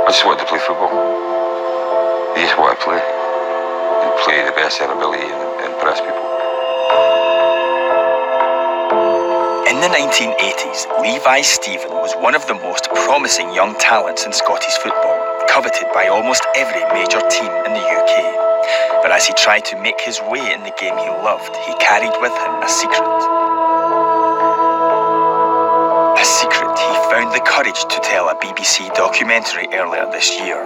I just wanted to play football. You just want to play. And play the best of your ability and impress people. In the 1980s, Levi Stephen was one of the most promising young talents in Scottish football, coveted by almost every major team in the UK. But as he tried to make his way in the game he loved, he carried with him a secret. A secret he found the courage to tell a BBC documentary earlier this year.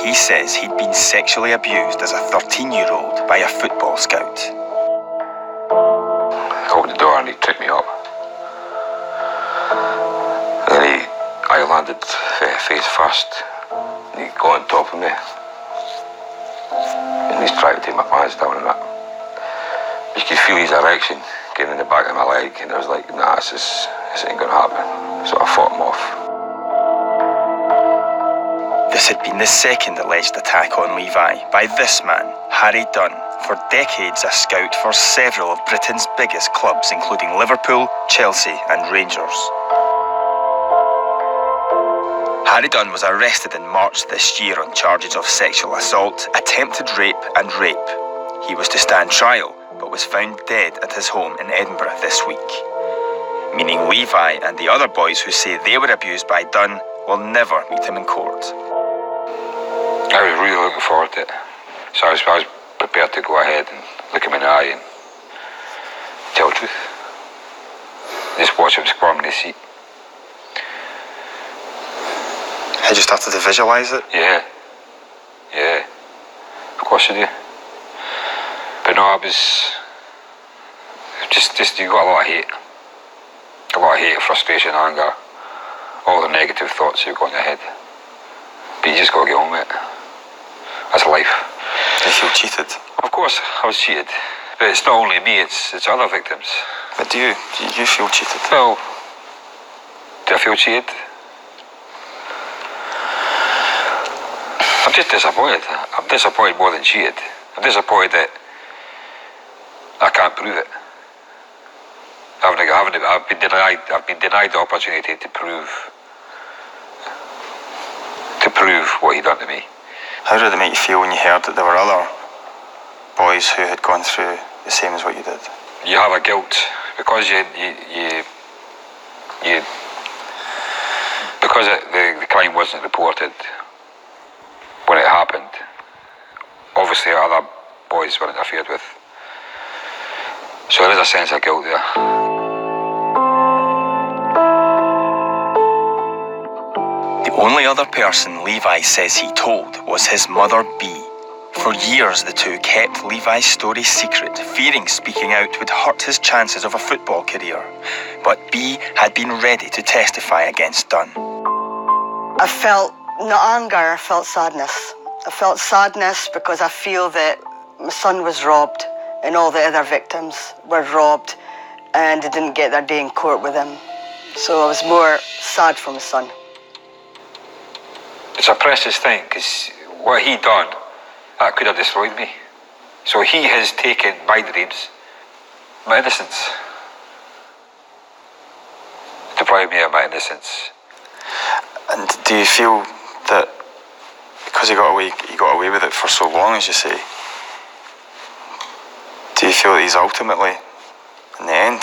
He says he'd been sexually abused as a 13-year-old by a football scout. I opened the door and he took me up. And then I landed face first. And he got on top of me. And he's trying to take my pants down and that. You could feel his erection getting in the back of my leg, and I was like, nah, this ain't gonna happen. So I fought him off. This had been the second alleged attack on Levi by this man, Harry Dunn, for decades a scout for several of Britain's biggest clubs, including Liverpool, Chelsea and Rangers. Harry Dunn was arrested in March this year on charges of sexual assault, attempted rape and rape. He was to stand trial, but was found dead at his home in Edinburgh this week. Meaning Levi and the other boys who say they were abused by Dunn will never meet him in court. I was really looking forward to it. So I was prepared to go ahead and look him in the eye and tell the truth. Just watch him squirm in his seat. I just started to visualise it? Yeah. Of course you do. But no, I was just you got a lot of hate. A lot of hate, frustration, anger, all the negative thoughts you've got in your head. But you just got to get on with it. That's life. Do you feel cheated? Of course, I was cheated. But it's not only me, it's other victims. But do you feel cheated? Well, do I feel cheated? I'm just disappointed. I'm disappointed more than cheated. I'm disappointed that I can't prove it. I've been denied the opportunity to prove what he done to me. How did it make you feel when you heard that there were other boys who had gone through the same as what you did? You have a guilt because the crime wasn't reported when it happened. Obviously, other boys were interfered with. So there is a sense of guilt there. The only other person Levi says he told was his mother, Bee. For years, the two kept Levi's story secret, fearing speaking out would hurt his chances of a football career. But Bee had been ready to testify against Dunn. I felt not anger, I felt sadness. I felt sadness because I feel that my son was robbed and all the other victims were robbed and they didn't get their day in court with him. So I was more sad for my son. It's a precious thing because what he done, that could have destroyed me. So he has taken my dreams, my innocence. Deprived me of my innocence. And do you feel that because he got away with it for so long, as you say, do you feel that he's ultimately, in the end,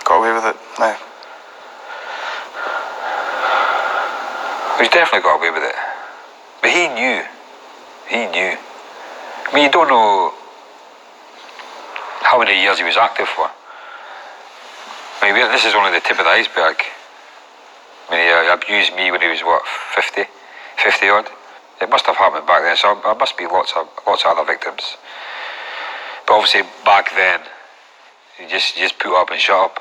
got away with it now? He's definitely got away with it. But he knew. I mean, you don't know how many years he was active for. I mean, this is only the tip of the iceberg. I mean, he abused me when he was, 50 odd? It must have happened back then, so there must be lots of other victims. But obviously, back then, you just put up and shut up.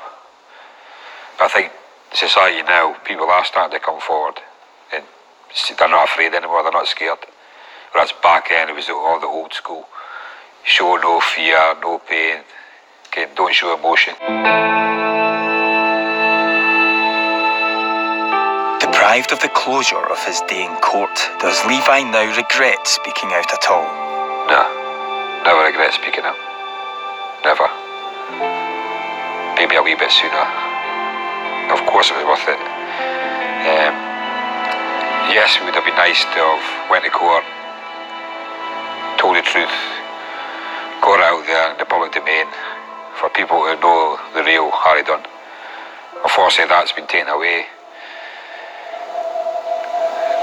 But I think society now, people are starting to come forward. And they're not afraid anymore, they're not scared. Whereas back then, it was all the old school. Show no fear, no pain. Okay, don't show emotion. Deprived of the closure of his day in court, does Levi now regret speaking out at all? No, never regret speaking out. Never. Maybe a wee bit sooner. Of course it was worth it. Yes, it would have been nice to have went to court, told the truth, got it out there in the public domain for people to know the real Harry Dunn. Unfortunately, that's been taken away.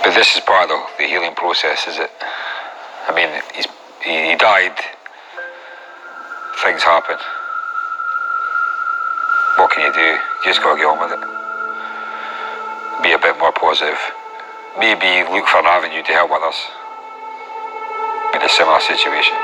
But this is part of the healing process, is it? I mean, he died. Things happen. What can you do? You just got to get on with it. Be a bit more positive. Maybe look for an avenue to help others in a similar situation.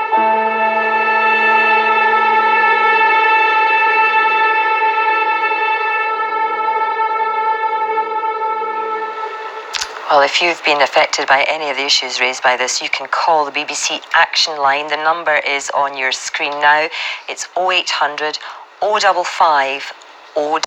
Well, if you've been affected by any of the issues raised by this, you can call the BBC Action Line. The number is on your screen now. It's 0800 055 0.